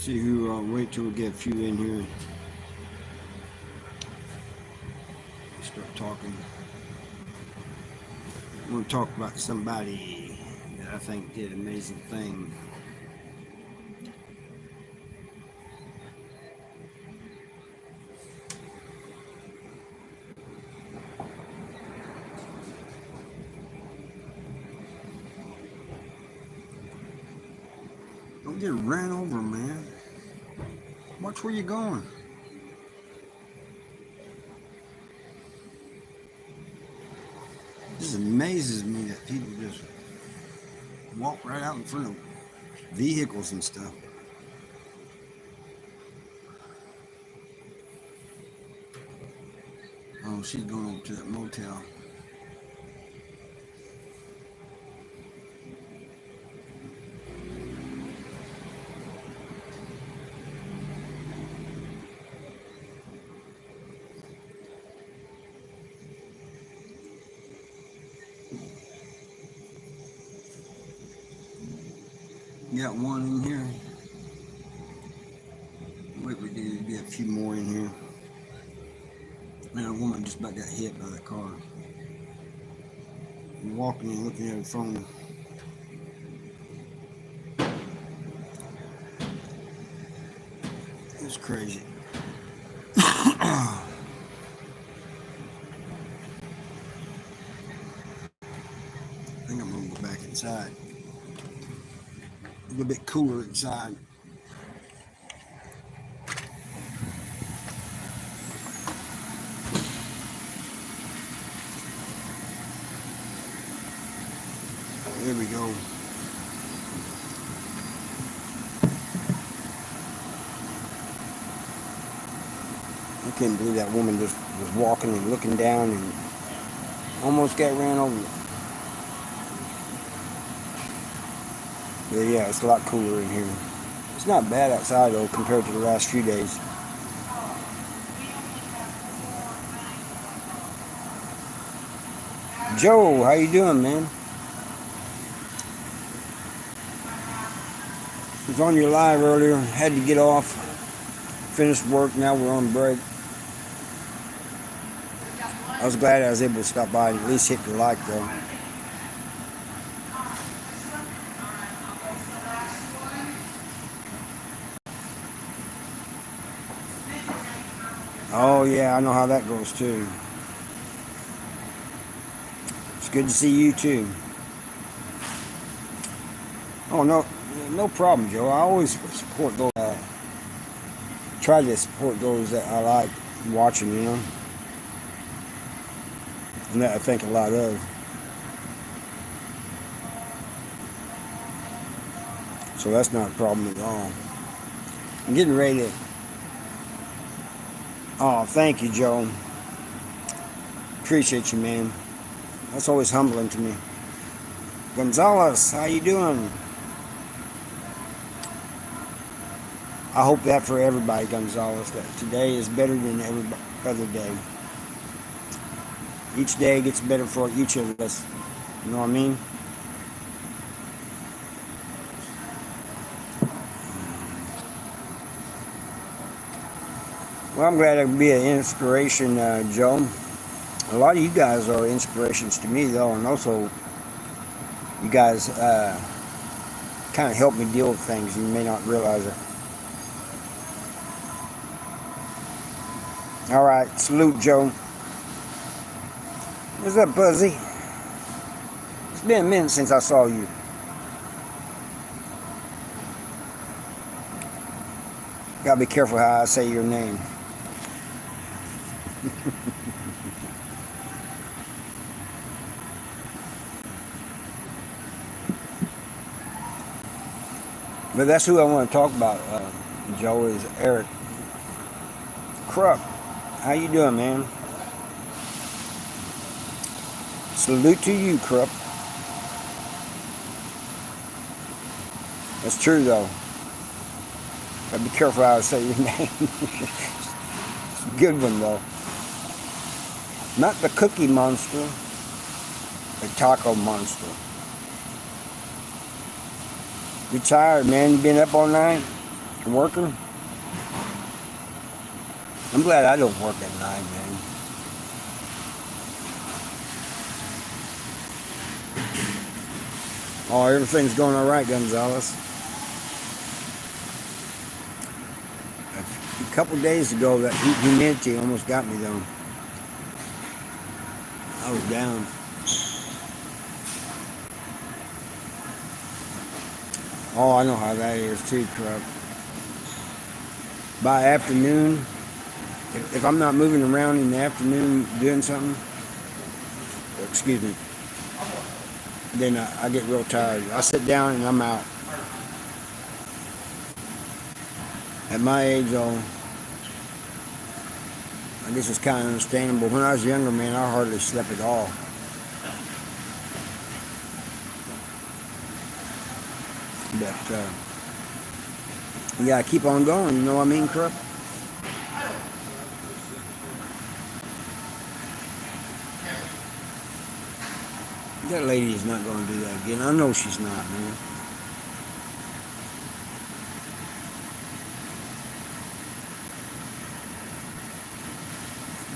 See who, wait till we get a few in here. Start talking. I want to talk about somebody that I think did an amazing thing. Don't get ran over, man. Watch where you're going. This amazes me that people just walk right out in front of vehicles and stuff. Oh, she's going over to that motel. Got one in here. Wait, we need to get a few more in here. Man, a woman just about got hit by that car. Walking and looking at her phone. It's crazy. I think I'm gonna go back inside. A little bit cooler inside. There we go. I can't believe that woman just was walking and looking down and almost got ran over. But yeah, it's a lot cooler in here. It's not bad outside though compared to the last few days. Joe, how you doing, man? Was on your live earlier, had to get off, finished work, now we're on break. I was glad I was able to stop by and at least hit the like though. Oh yeah, I know how that goes too. It's good to see you too. Oh no problem, Joe. I always support those. Try to support those that I like watching, you know, and that I think a lot of. So that's not a problem at all. I'm getting ready to. Oh, thank you, Joe. Appreciate you, man. That's always humbling to me. Gonzalez, how you doing? I hope that for everybody, Gonzalez, that today is better than every other day. Each day gets better for each of us. You know what I mean? Well, I'm glad I can be an inspiration, Joe. A lot of you guys are inspirations to me, though, and also you guys kind of help me deal with things. You may not realize it. All right, salute, Joe. What's up, Buzzy? It's been a minute since I saw you. Gotta be careful how I say your name. But that's who I want to talk about, Joe, is Eric Krupp. How you doing, man? Salute to you, Krupp. That's true, though. Gotta be careful how I say your name. It's a good one, though. Not the Cookie Monster, the Taco Monster. You tired, man? You been up all night? working. I'm glad I don't work at night, man. Oh, everything's going all right, Gonzalez. A couple days ago, that humidity almost got me, though. I was down. Oh, I know how that is, too, Truck. By afternoon, if I'm not moving around in the afternoon doing something, excuse me, then I get real tired. I sit down and I'm out. At my age, though, I guess it's kind of understandable. When I was younger, man, I hardly slept at all. But, you gotta keep on going, you know what I mean, Krupp? That lady is not going to do that again. I know she's not, man.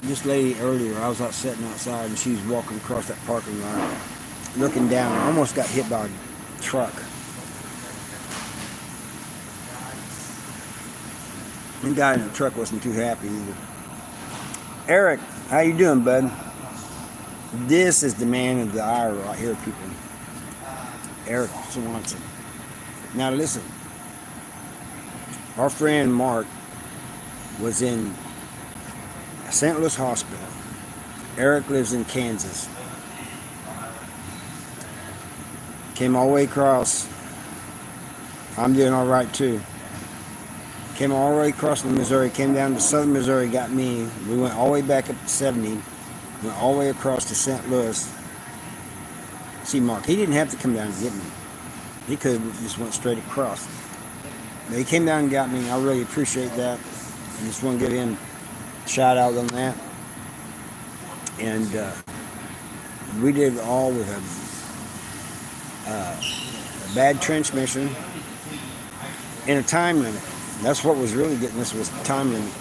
This lady earlier, I was out sitting outside and she was walking across that parking lot, looking down. I almost got hit by a truck. The guy in the truck wasn't too happy either. Eric, how you doing, bud? This is the man of the hour right here, people. Eric Swanson. Now listen, our friend Mark was in a St. Louis hospital. Eric lives in Kansas. Came all the way across. I'm doing all right too. Came all the way across to Missouri, came down to southern Missouri, got me. We went all the way back up to 70. Went all the way across to St. Louis. See Mark, he didn't have to come down and get me. He could have just went straight across. But he came down and got me. I really appreciate that. I just want to give him a shout out on that. And we did it all with a bad transmission and a time limit. That's what was really getting us, was the time limit.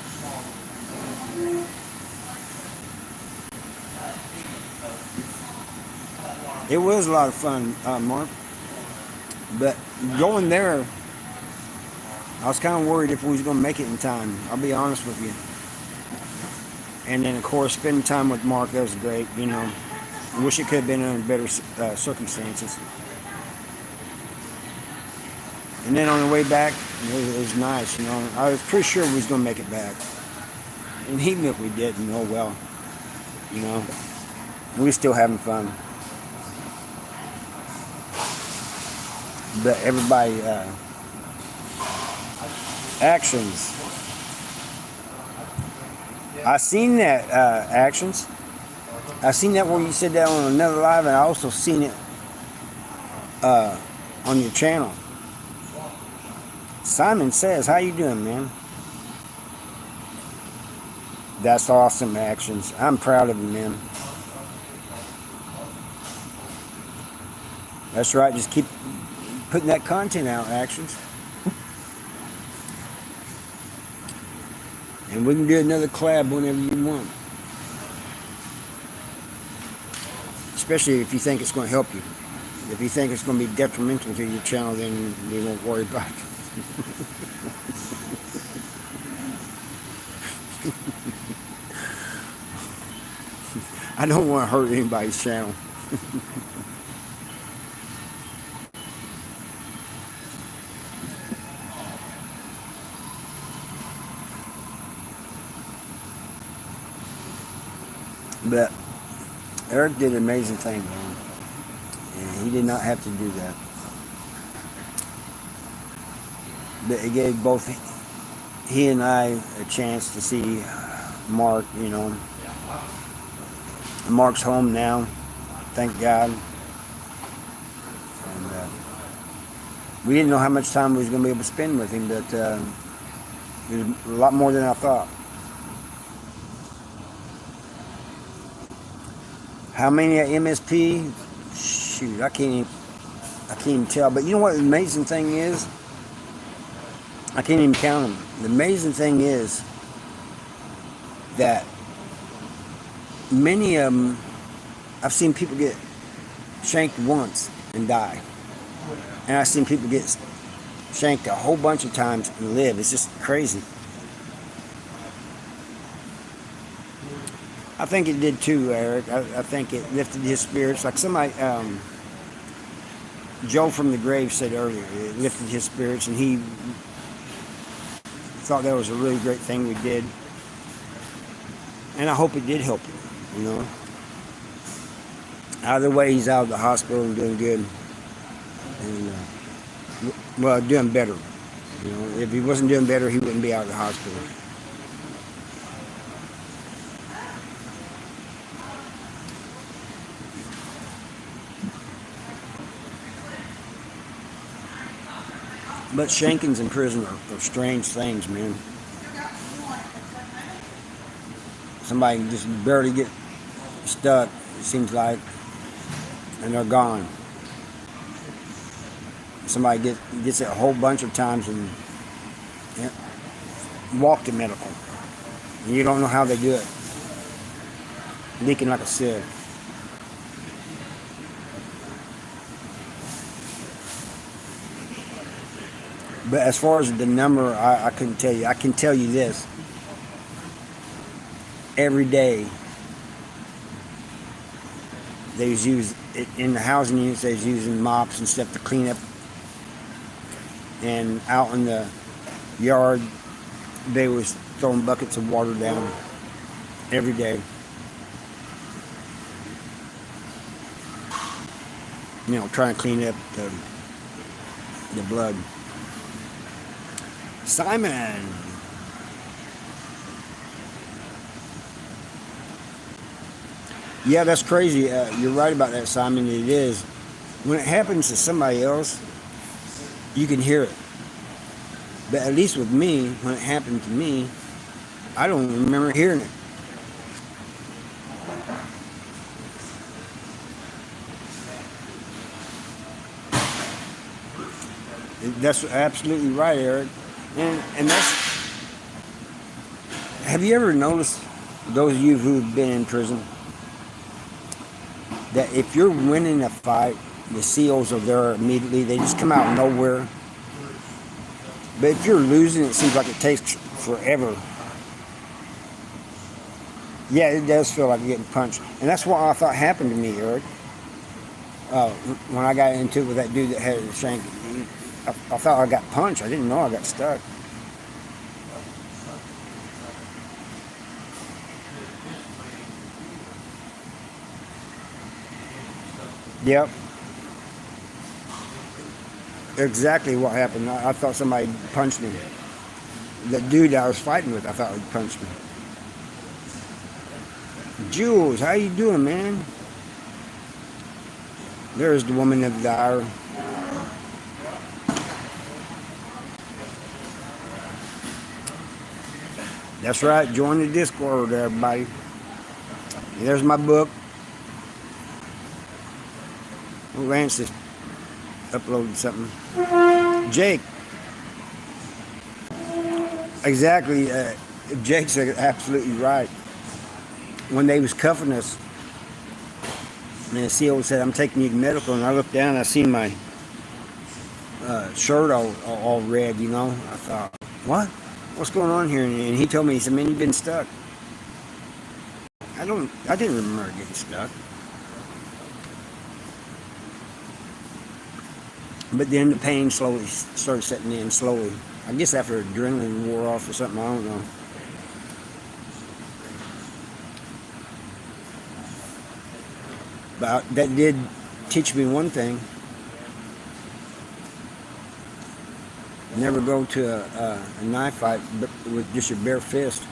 It was a lot of fun, Mark. But going there, I was kind of worried if we was going to make it in time. I'll be honest with you. And then, of course, spending time with Mark, that was great. You know, I wish it could have been under better circumstances. And then on the way back, it was nice. You know, I was pretty sure we was going to make it back. And even if we didn't, oh well. You know, we was still having fun. But everybody, actions. I seen that, actions. I seen that where you said that on another live, and I also seen it on your channel. Simon says, how you doing, man? That's awesome, actions. I'm proud of you, man. That's right, just keep putting that content out, actions. And we can do another collab whenever you want. Especially if you think it's going to help you. If you think it's going to be detrimental to your channel, then we won't worry about it. I don't want to hurt anybody's channel. But Eric did an amazing thing, man. And he did not have to do that. But it gave both he and I a chance to see Mark, you know. Mark's home now, thank God. And we didn't know how much time we was going to be able to spend with him, but it was a lot more than I thought. How many at MSP? Shoot, I can't even tell. But you know what the amazing thing is? I can't even count them. The amazing thing is that many of them, I've seen people get shanked once and die. And I've seen people get shanked a whole bunch of times and live. It's just crazy. I think it did too, Eric. I think it lifted his spirits. Like somebody, Joe from the grave said earlier, it lifted his spirits, and he thought that was a really great thing we did. And I hope it did help him, you know. Either way, he's out of the hospital and doing good. And, well, doing better. You know, if he wasn't doing better, he wouldn't be out of the hospital. But shankings in prison are strange things, man. Somebody can just barely get stuck, it seems like, and they're gone. Somebody gets it a whole bunch of times and walk to medical. And you don't know how they do it. Leaking like a sieve. But as far as the number, I couldn't tell you. I can tell you this. Every day, they was using, in the housing units, they was using mops and stuff to clean up. And out in the yard, they was throwing buckets of water down every day. You know, trying to clean up the blood. Simon. Yeah, that's crazy. You're right about that, Simon. It is. When it happens to somebody else, you can hear it. But at least with me, when it happened to me, I don't remember hearing it. That's absolutely right, Eric. And that's. Have you ever noticed, those of you who've been in prison, that if you're winning a fight, the SEALs are there immediately. They just come out of nowhere. But if you're losing, it seems like it takes forever. Yeah, it does feel like you're getting punched. And that's what I thought happened to me, Eric. When I got into it with that dude that had a shank, I thought I got punched. I didn't know I got stuck. Yep. Exactly what happened. I thought somebody punched me. The dude I was fighting with, I thought he punched me. Jules, how you doing, man? There's the woman of the hour. That's right. Join the Discord, everybody. There's my book. Lance just uploaded something. Jake. Exactly. Jake's absolutely right. When they was cuffing us, and the CO said, "I'm taking you to medical," and I looked down and I seen my shirt all red, you know. I thought, what? What's going on here? And he told me, he said, "Man, you've been stuck." I didn't remember getting stuck. But then the pain slowly started setting in, slowly. I guess after adrenaline wore off or something, I don't know. But that did teach me one thing. Never go to a knife fight with just your bare fist.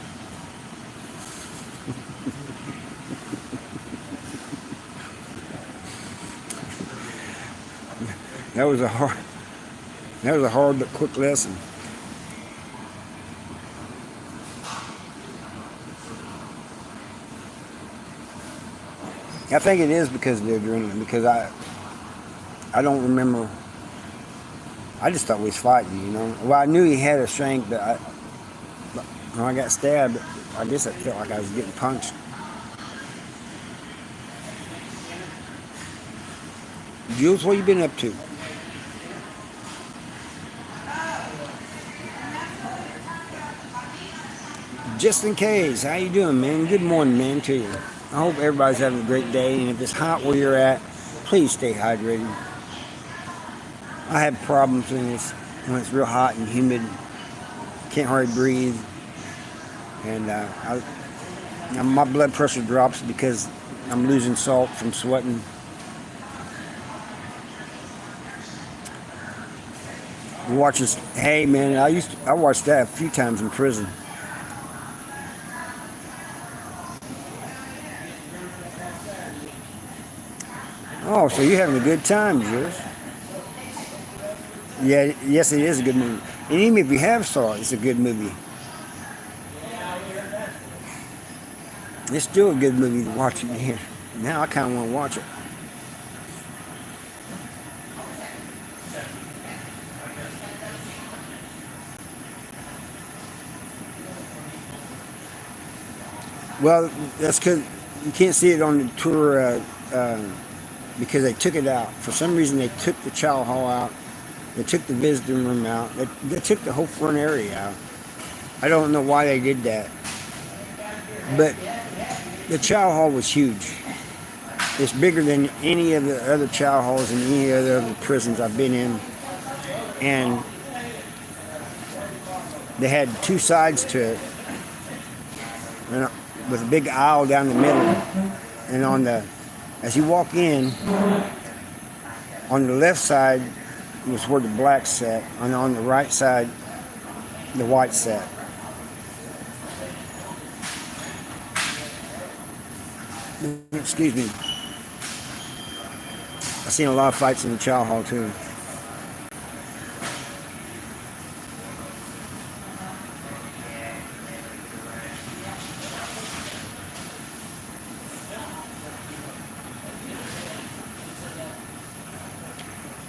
That was a hard but quick lesson. I think it is because of the adrenaline, because I don't remember. I just thought we was fighting, you know. Well, I knew he had a shank, but when I got stabbed, I guess I felt like I was getting punched. Jules, what you been up to? Just in case, how you doing, man? Good morning, man, to you. I hope everybody's having a great day, and if it's hot where you're at, please stay hydrated. I have problems when it's real hot and humid. Can't hardly breathe, and my blood pressure drops because I'm losing salt from sweating. Watches. Hey, man, I watched that a few times in prison. Oh, so you're having a good time, Jules? Yeah, yes, it is a good movie. And even if you have saw it, it's a good movie. It's still a good movie to watch again. Now I kind of want to watch it. Well, that's because you can't see it on the tour because they took it out. For some reason, they took the chow hall out. They took the visiting room out. They took the whole front area out. I don't know why they did that. But the chow hall was huge. It's bigger than any of the other chow halls in any of the other prisons I've been in. And they had two sides to it. And with a big aisle down the middle. And as you walk in, on the left side was where the black sat, and on the right side, the white sat. Excuse me. I've seen a lot of fights in the chow hall too.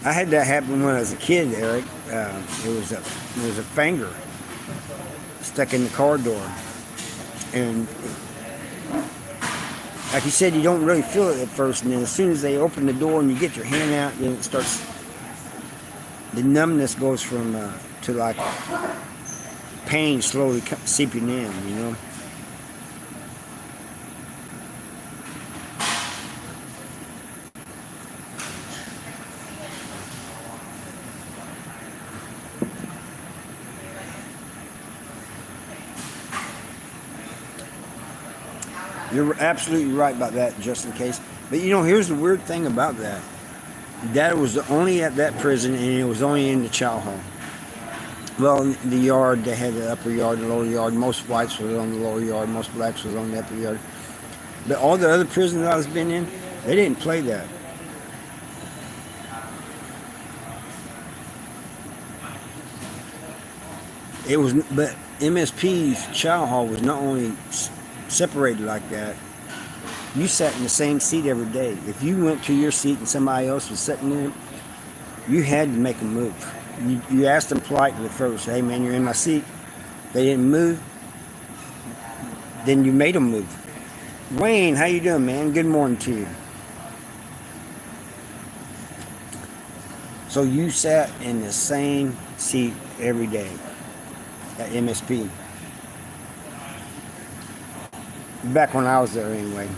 I had that happen when I was a kid, Eric. It was a finger stuck in the car door, and like you said, you don't really feel it at first, and then as soon as they open the door and you get your hand out, then it starts. The numbness goes from to like pain slowly seeping in, you know. You're absolutely right about that, just in case. But you know, here's the weird thing about that. That was only at that prison, and it was only in the chow hall. Well, the yard, they had the upper yard, the lower yard. Most whites was on the lower yard, most blacks was on the upper yard. But all the other prisons I was been in, they didn't play that. It was, but MSP's chow hall was not only separated like that. You sat in the same seat every day. If you went to your seat and somebody else was sitting there, you had to make a move. You asked them politely first, "Hey man, you're in my seat." They didn't move. Then you made them move. Wayne, how you doing, man? Good morning to you. So you sat in the same seat every day at MSP. Back when I was there, anyway.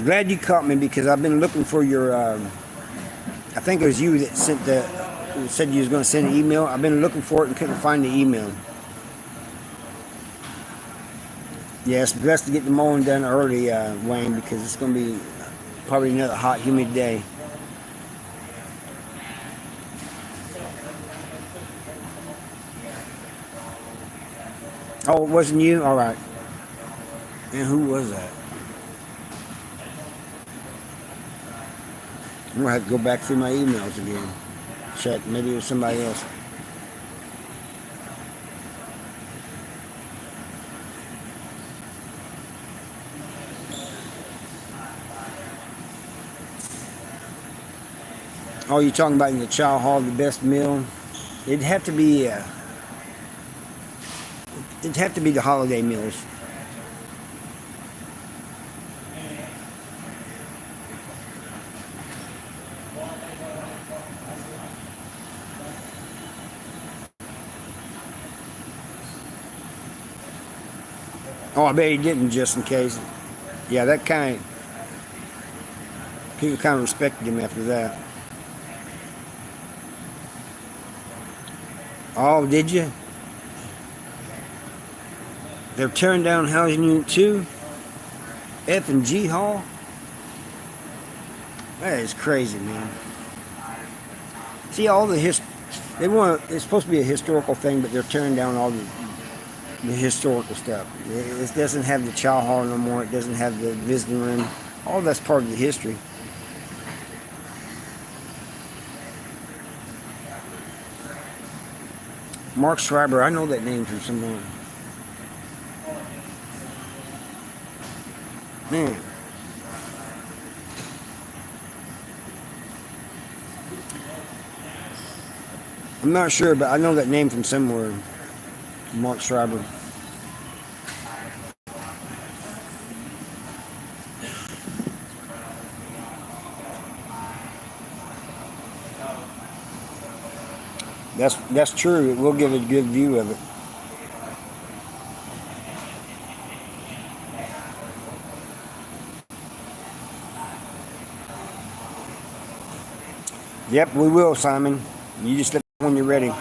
Glad you caught me because I've been looking for your. I think it was you that said you was going to send an email. I've been looking for it and couldn't find the email. Yeah, it's best to get the mowing done early, Wayne, because it's going to be probably another hot, humid day. Oh, it wasn't you? All right. And who was that? I'm going to have to go back through my emails again. Check. Maybe it was somebody else. Oh, you're talking about in the chow hall, the best meal? It'd have to be. It'd have to be the holiday meals. Oh, I bet he didn't, just in case. Yeah, that kind. People kind of respected him after that. Oh, did you? They're tearing down housing unit 2, F and G Hall. That is crazy, man. See all the it's supposed to be a historical thing, but they're tearing down all the historical stuff. It doesn't have the chow hall no more. It doesn't have the visiting room. All that's part of the history. Mark Schreiber, I know that name from somewhere. Man. I'm not sure, but I know that name from somewhere. Mark Schreiber. That's true. It will give a good view of it. Yep, we will, Simon. You just let me know when you're ready.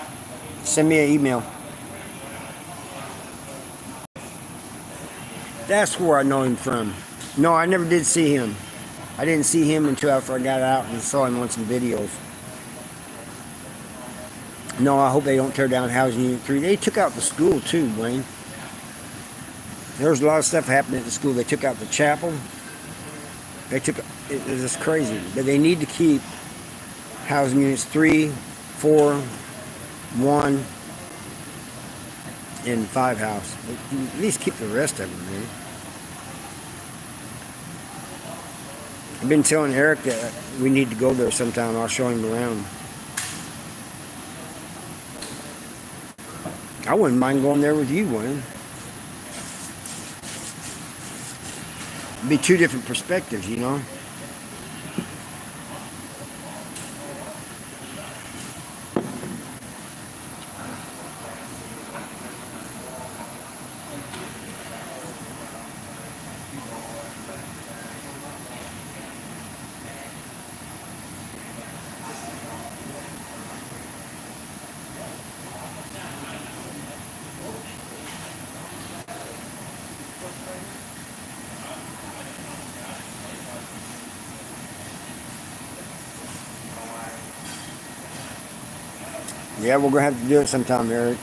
Send me an email. That's where I know him from. No, I never did see him. I didn't see him until after I got out and saw him on some videos. No, I hope they don't tear down housing unit 3. They took out the school too, Wayne. There was a lot of stuff happening at the school. They took out the chapel. It was just crazy. But they need to keep housing units 3, 4, 1, and 5 house. At least keep the rest of them, man. I've been telling Eric that we need to go there sometime. I'll show him around. I wouldn't mind going there with you, Wayne. It'd be 2 different perspectives, you know. Yeah, we're going to have to do it sometime, Eric.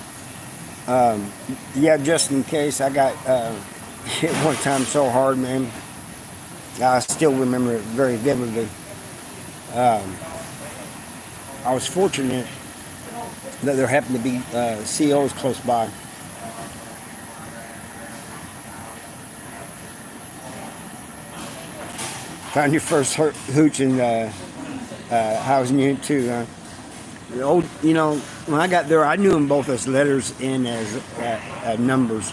Yeah, just in case, I got hit one time so hard, man. I still remember it very vividly. I was fortunate that there happened to be COs close by. Found your first hooch in housing unit 2, huh? The old, you know, when I got there, I knew them both as letters and as numbers.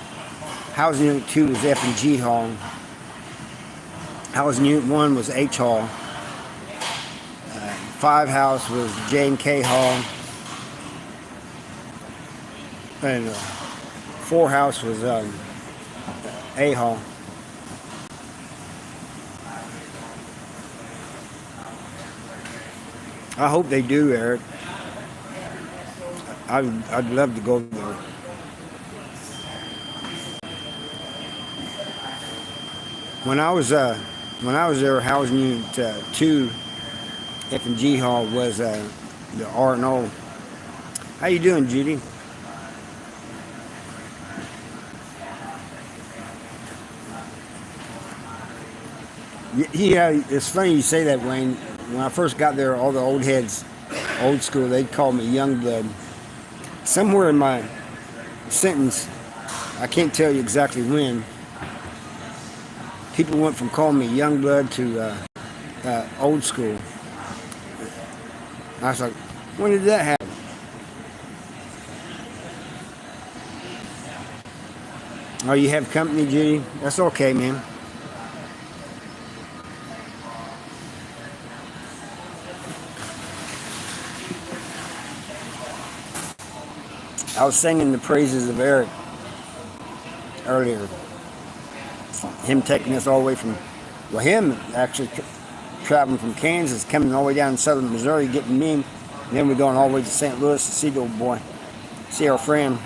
Housing Unit 2 was F and G Hall. Housing Unit 1 was H Hall. 5 house was J and K Hall. And 4 house was A Hall. I hope they do, Eric. I'd love to go there. When I was there, housing unit 2, F and G Hall was the R&O. How you doing, Judy? Yeah, it's funny you say that, Wayne. When I first got there, all the old heads, old school, they'd call me young blood. Somewhere in my sentence, I can't tell you exactly when, people went from calling me young blood to old school. I was like, when did that happen? Oh, you have company, Judy? That's okay, man. I was singing the praises of Eric earlier. Him taking us all the way from, well, him actually traveling from Kansas, coming all the way down to southern Missouri, getting me. And then we're going all the way to St. Louis to see the old boy, see our friend.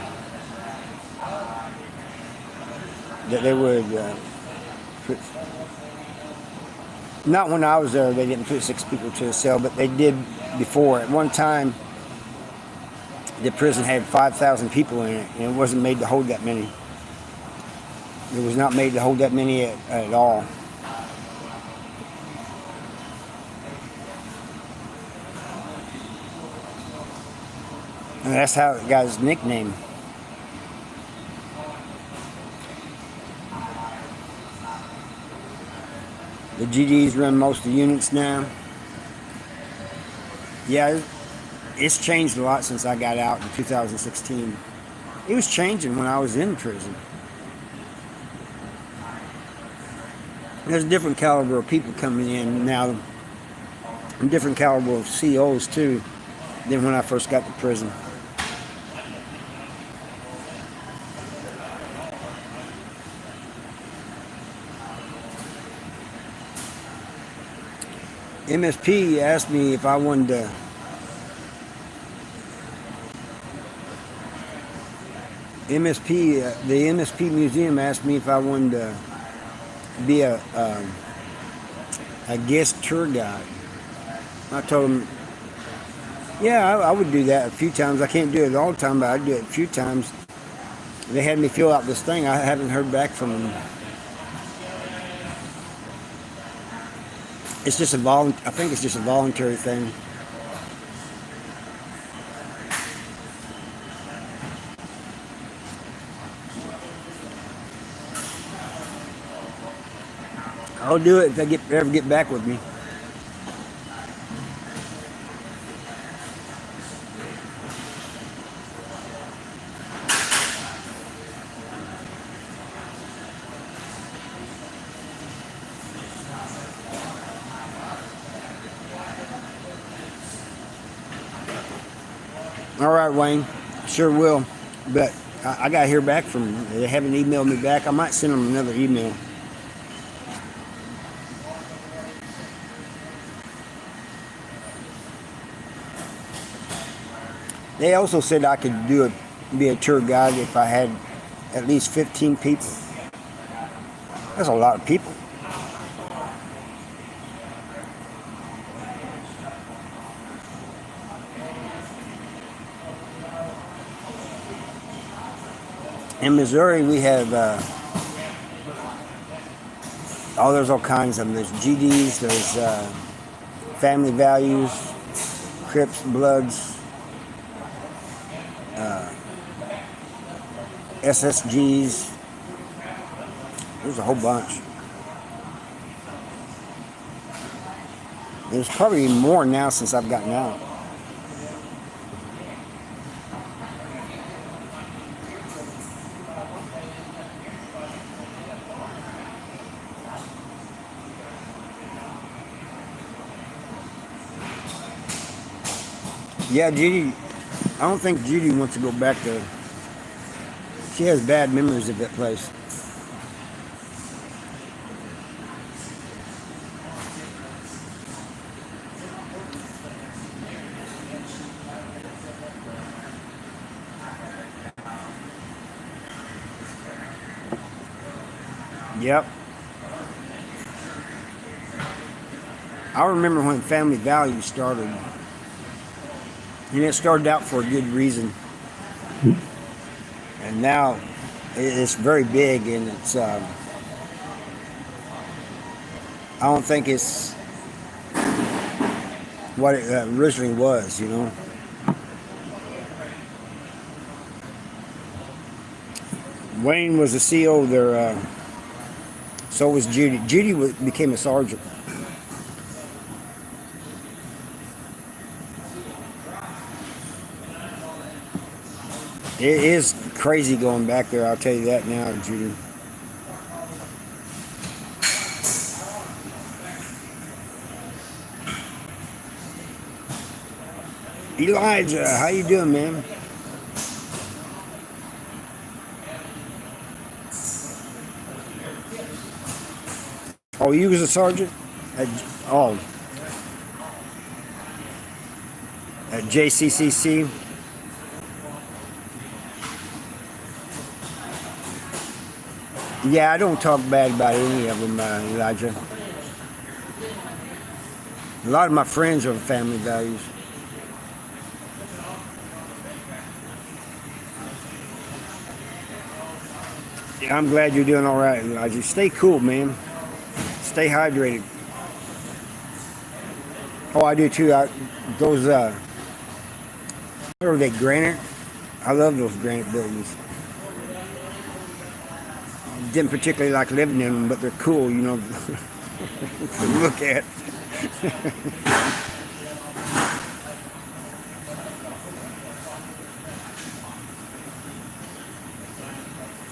That they would put, not when I was there, they didn't put 6 people to a cell, but they did before. At one time, the prison had 5,000 people in it, and it wasn't made to hold that many. It was not made to hold that many at all. And that's how it got his nickname. The GDs run most of the units now. Yeah, it's changed a lot since I got out in 2016. It was changing when I was in prison. There's a different caliber of people coming in now, and different caliber of COs too, than when I first got to prison. MSP asked me if I wanted to the MSP museum asked me if I wanted to be a guest tour guide. I told them, yeah, I would do that a few times. I can't do it all the time, but I'd do it a few times. They had me fill out this thing. I haven't heard back from them. It's just I think it's just a voluntary thing. I'll do it if they ever get back with me. All right, Wayne, sure will. But I got to hear back from them. They haven't emailed me back. I might send them another email. They also said I could be a tour guide if I had at least 15 people. That's a lot of people. In Missouri, we have, there's all kinds of them. There's GDs, there's family values, Crips, Bloods, SSGs. There's a whole bunch. There's probably more now since I've gotten out. Yeah, Judy, I don't think Judy wants to go back there. She has bad memories of that place. Yep. I remember when Family Values started. And it started out for a good reason. And now it's very big, and it's I don't think it's what it originally was, you know. Wayne was a CO there, so was Judy. Judy became a sergeant. It is crazy going back there, I'll tell you that now, Judy. Elijah, how you doing, man? Oh, you was a sergeant? At, oh, at JCCC? Yeah, I don't talk bad about any of them, Elijah. A lot of my friends are family values. Yeah, I'm glad you're doing all right, Elijah. Stay cool, man. Stay hydrated. Oh, I do too. Those, what are they, granite? I love those granite buildings. Didn't particularly like living in them, but they're cool, you know, to look at.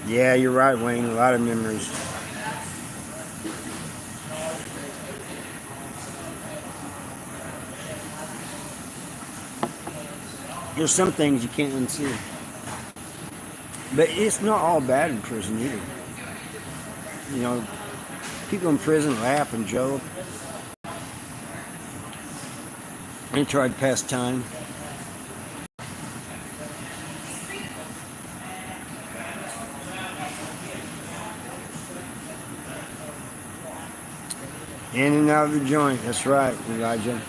Yeah, you're right, Wayne. A lot of memories. There's some things you can't unsee. But it's not all bad in prison either. You know, people in prison laugh and joke. They try to pass time. In and out of the joint. That's right, Elijah.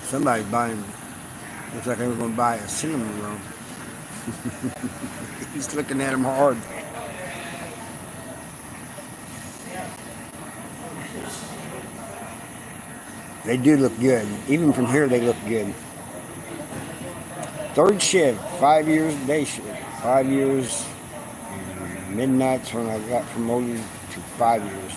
Somebody buying. Looks like they were going to buy a cinnamon roll. He's looking at him hard. They do look good. Even from here, they look good. Third shift, 5 years day shift, 5 years midnights when I got promoted to 5 years.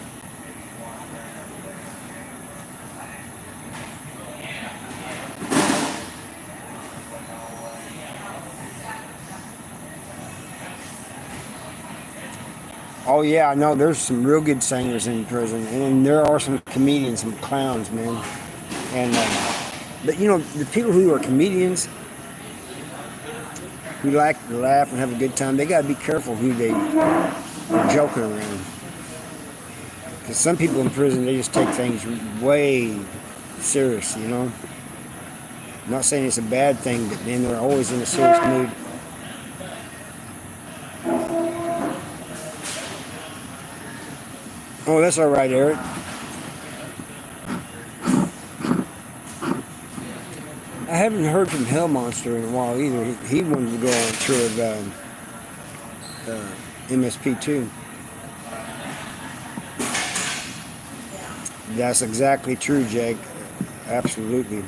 Oh yeah, I know. There's some real good singers in prison, and there are some comedians, some clowns, man. And but you know, the people who are comedians, who like to laugh and have a good time, they got to be careful who they are joking around. Because some people in prison, they just take things way serious, you know. I'm not saying it's a bad thing, but then they're always in a serious mood. Oh, that's all right, Eric. I haven't heard from Hell Monster in a while either. He wanted to go on a tour of MSP too. That's exactly true, Jake. Absolutely.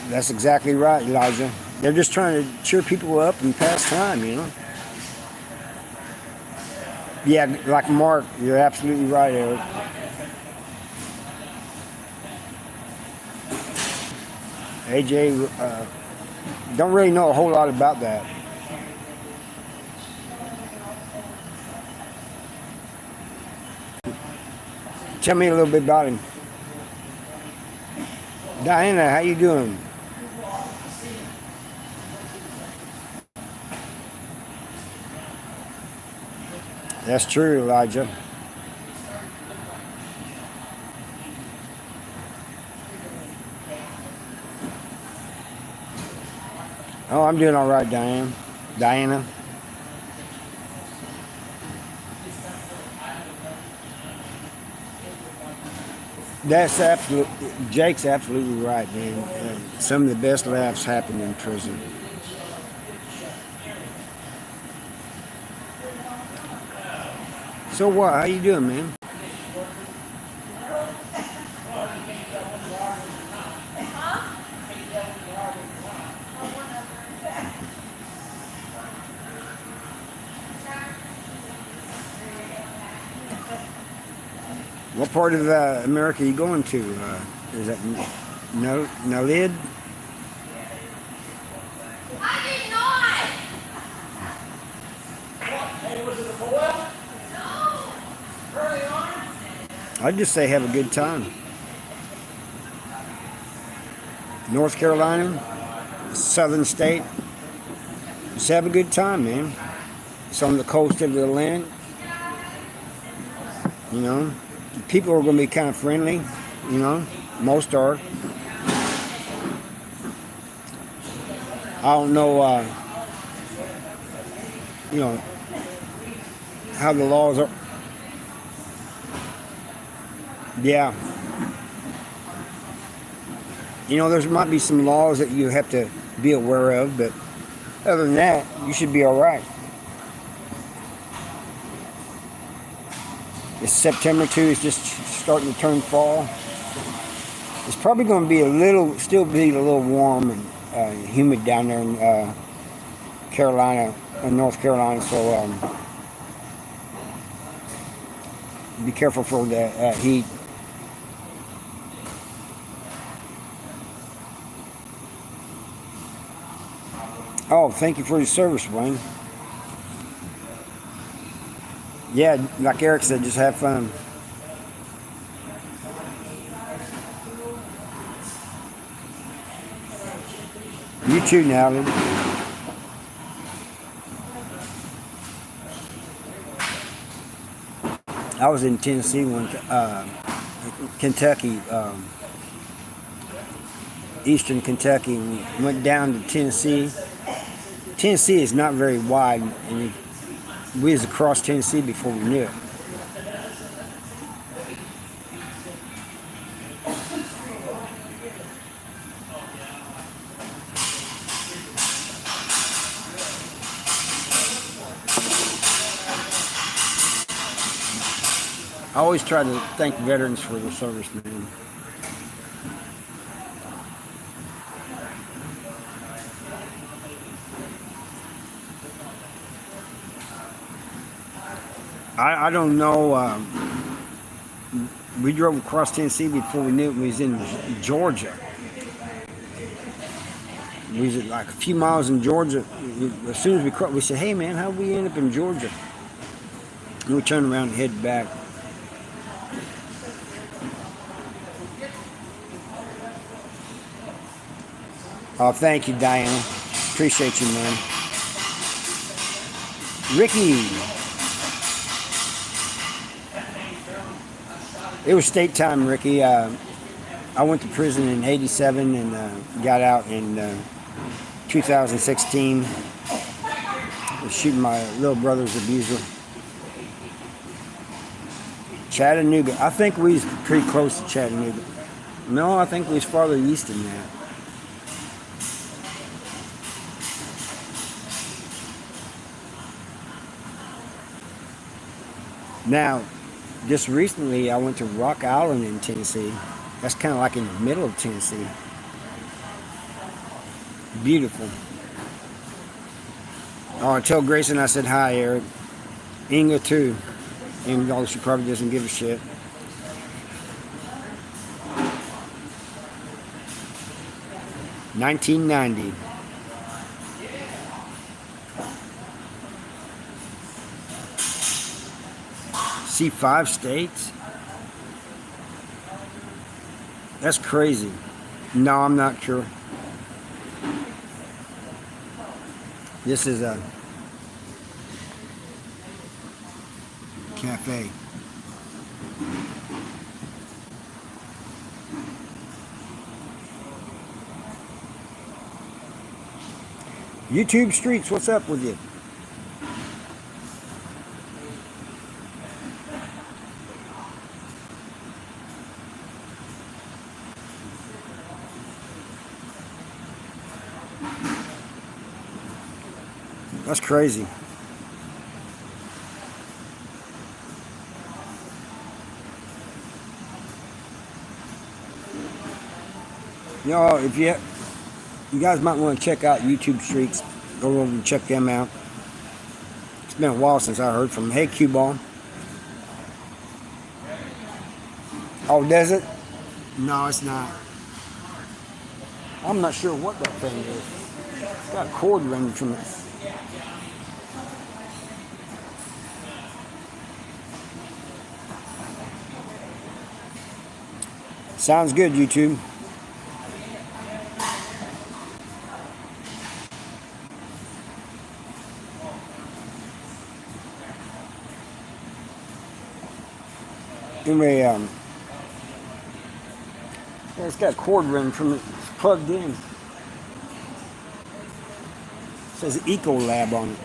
That's exactly right, Elijah. They're just trying to cheer people up and pass time, you know. Yeah, like Mark, you're absolutely right, Eric. AJ, don't really know a whole lot about that. Tell me a little bit about him. Diana, how you doing? That's true, Elijah. Oh, I'm doing all right, Diana. That's absolute. Jake's absolutely right, man. Some of the best laughs happen in prison. So what? How you doing, man? What part of America are you going to? Is that Nalid? I did not. Hey, was it a boil? No. Early on? I'd just say have a good time. North Carolina, southern state. Just have a good time, man. It's on the coast of the Atlantic. You know, people are going to be kind of friendly. You know, most are. I don't know, you know, how the laws are. Yeah. You know, there might be some laws that you have to be aware of, but other than that, you should be all right. It's September too. It's just starting to turn fall. It's probably going to be still be a little warm and humid down there in North Carolina. So be careful for the heat. Oh, thank you for your service, Wayne. Yeah, like Eric said, just have fun. You too, Natalie. I was in Tennessee Kentucky, eastern Kentucky, and went down to Tennessee. Tennessee is not very wide, and we was across Tennessee before we knew it. I always try to thank veterans for their service, man. I don't know. We drove across Tennessee before we knew it. We was in Georgia. We was like a few miles in Georgia. As soon as we crossed, we said, "Hey, man, how did we end up in Georgia?" And we turned around and headed back. Oh, thank you, Diana. Appreciate you, man. Ricky. It was state time, Ricky. I went to prison in '87 and got out in 2016. Was shooting my little brother's abuser. Chattanooga. I think we was pretty close to Chattanooga. No, I think we was farther east than that. Now, just recently, I went to Rock Island in Tennessee. That's kind of like in the middle of Tennessee. Beautiful. Oh, tell Grayson I said hi, Eric. Inga too. Even though she probably doesn't give a shit. $19.90. See 5 states? That's crazy. No, I'm not sure. This is a cafe. YouTube Streets, what's up with you? That's crazy. You know, if you guys might want to check out YouTube Streets, go over and check them out. It's been a while since I heard from them. Hey, Q-Ball. Oh, does it? No, it's not. I'm not sure what that thing is. It's got a cord running from it. Sounds good, YouTube. Anyway, yeah, it's got a cord running from it. It's plugged in. It says Eco Lab on it.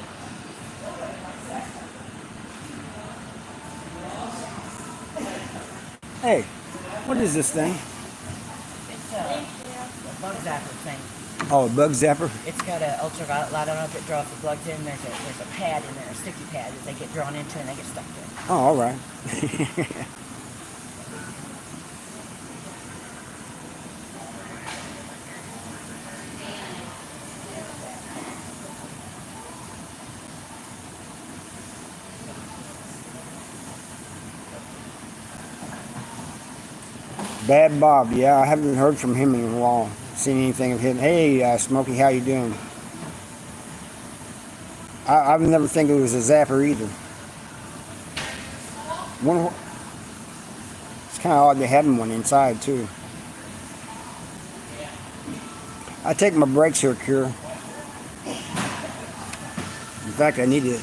Hey, what is this thing? It's a bug zapper thing. Oh, a bug zapper? It's got an ultraviolet light on it that draws the bugs in. There's a pad in there, a sticky pad that they get drawn into and they get stuck there. Oh, all right. Bad Bob, yeah, I haven't heard from him in a while. Seen anything of him? Hey, Smokey, how you doing? I've never think it was a zapper either. It's kind of odd they having one inside too. I take my breaks here, Cure. In fact, I need to.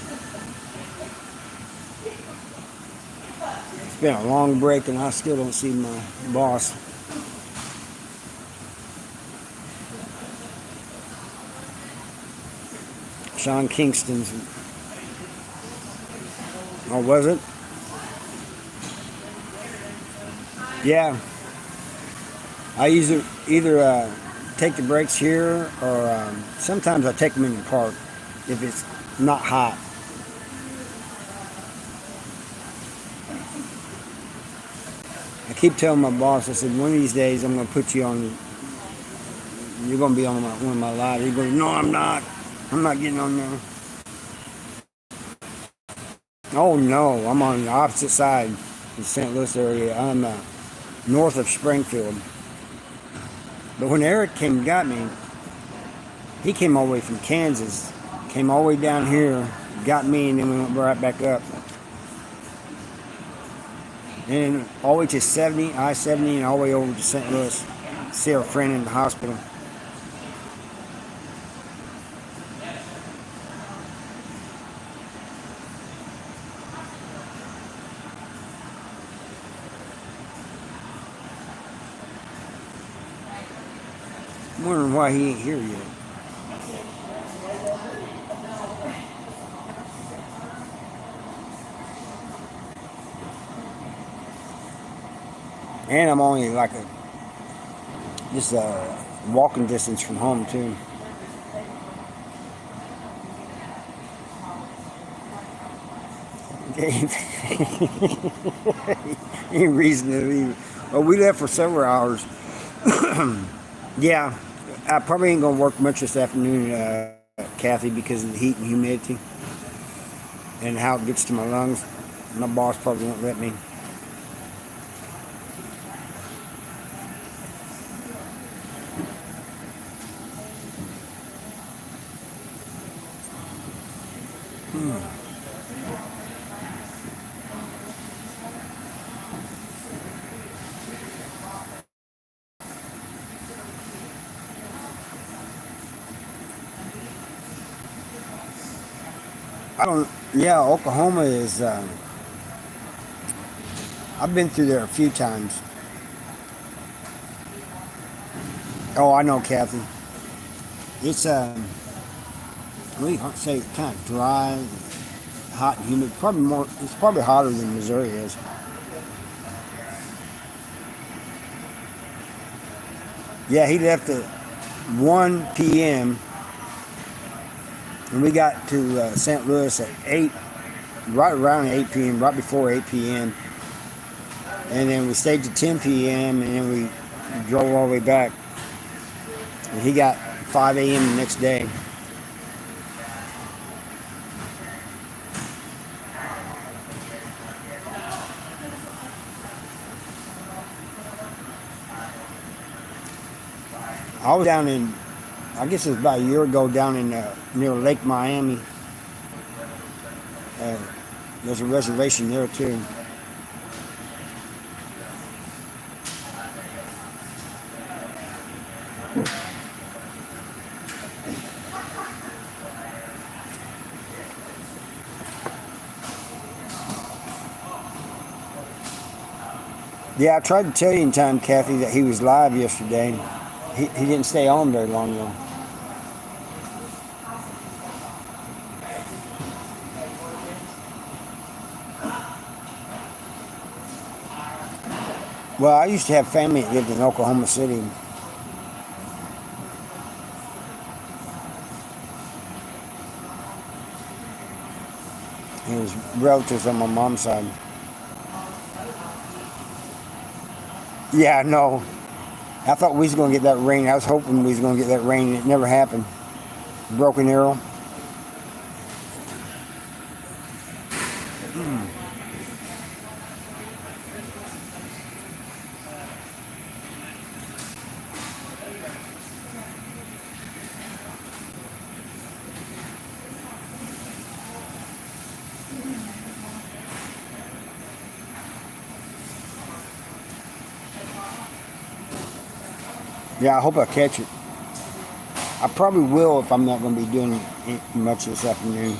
It's been a long break, and I still don't see my boss. Sean Kingston's. Oh, was it? Yeah. I either take the breaks here, or sometimes I take them in the park if it's not hot. I keep telling my boss, I said, one of these days I'm going to put you on, you're going to be on one of my lives. He goes, no, I'm not. I'm not getting on there. Oh, no, I'm on the opposite side in St. Louis area. I'm north of Springfield. But when Eric came and got me, he came all the way from Kansas, came all the way down here, got me, and then we went right back up. And all the way to 70, I-70, and all the way over to St. Louis. See our friend in the hospital. I'm wondering why he ain't here yet. And I'm only like just a walking distance from home too. Any reason to leave? Well, we left for several hours. Yeah, I probably ain't gonna work much this afternoon, Kathy, because of the heat and humidity and how it gets to my lungs. My boss probably won't let me. I don't. Yeah, Oklahoma is. I've been through there a few times. Oh, I know, Kathy. It's we say kind of dry, hot and humid. Probably more. It's probably hotter than Missouri is. Yeah, he left at 1 p.m. and we got to St. Louis at 8, right around 8 p.m., right before 8 p.m. And then we stayed to 10 p.m. and then we drove all the way back. And he got 5 a.m. the next day. I was down in, I guess it was about a year ago, down in near Lake Miami. There's a reservation there too. Yeah, I tried to tell you in time, Kathy, that he was live yesterday. He didn't stay on very long though. Well, I used to have family that lived in Oklahoma City. It was relatives on my mom's side. Yeah, no. I thought we was going to get that rain. I was hoping we was going to get that rain. It never happened. Broken Arrow. Yeah, I hope I catch it. I probably will if I'm not going to be doing much this afternoon.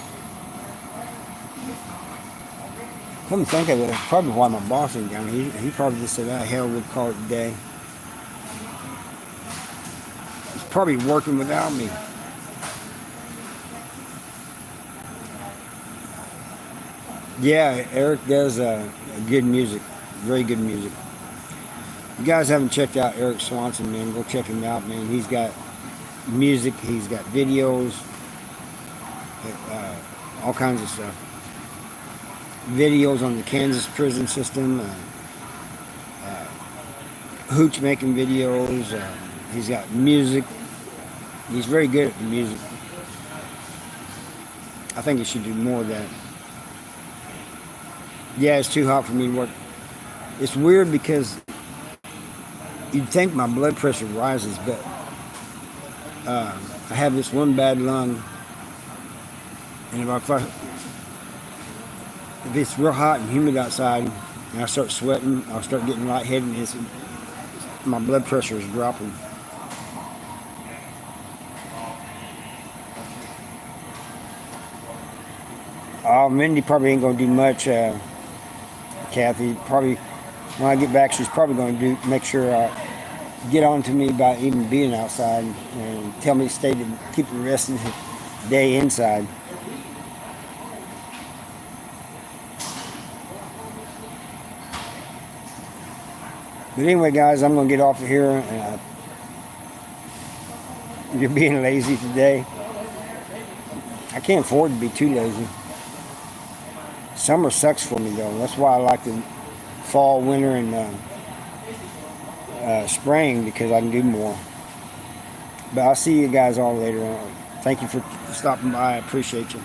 Come to think of it, that's probably why my boss ain't down. He probably just said, hell, we'll call it a day. He's probably working without me. Yeah, Eric does good music. Very good music. You guys haven't checked out Eric Swanson, man, go check him out, man. He's got music, he's got videos, all kinds of stuff. Videos on the Kansas prison system, hooch making videos, he's got music. He's very good at the music. I think he should do more of that. Yeah, it's too hot for me to work. It's weird because you'd think my blood pressure rises, but I have this one bad lung, and if it's real hot and humid outside, and I start sweating, I'll start getting lightheaded, and my blood pressure is dropping. Mindy probably ain't gonna do much. Kathy probably, when I get back, she's probably going to make sure get on to me about even being outside and tell me to keep the rest of the day inside. But anyway, guys, I'm going to get off of here. You're being lazy today. I can't afford to be too lazy. Summer sucks for me, though. That's why I like the fall, winter, and spring, because I can do more. But I'll see you guys all later on. Thank you for stopping by. I appreciate you.